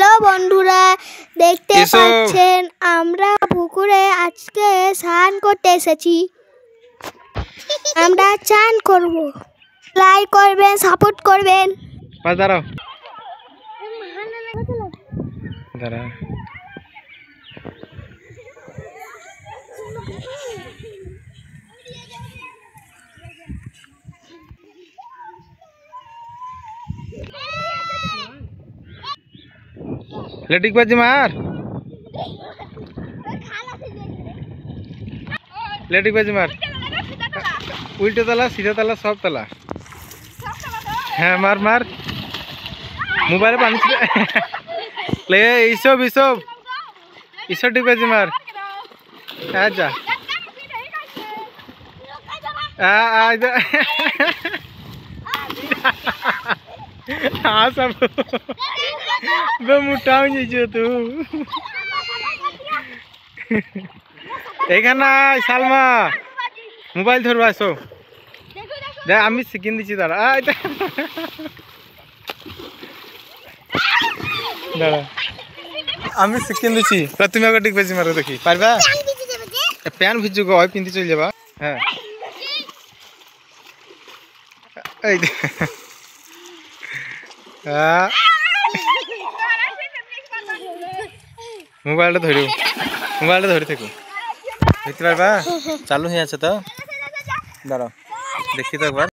Hello বন্ধুরা, দেখতে পাচ্ছেন আমরা পুকুরে আজকে স্নান করতে এসেছি। আমরা চান করব, লাইক করবেন, সাপোর্ট করবেন। দাঁড়াও দাঁড়া लेटिक बाजी मार लेटिक बाजी मार उल्टे तला सीधा तला सब तला हाँ मार मार मोबाइल पानी ले इसब इसब इसब टिक बाजी मार आजा आ हाँ सब मोटा तू एखाना सालमा मोबाइल धरवा सो दे आमी सिकिन दिছি দাঁড়া দাঁড়া আমি সিকিন দিছি তুমি আগে ঠিক বাজি মারো দেখি পারবা প্যান ভিজু গো পিন্দি চল যাবা হ্যাঁ এই मोबाइल धरी थको देखते पारबा चालू ही আছে तो दाঁড়াও देखी तो एक बार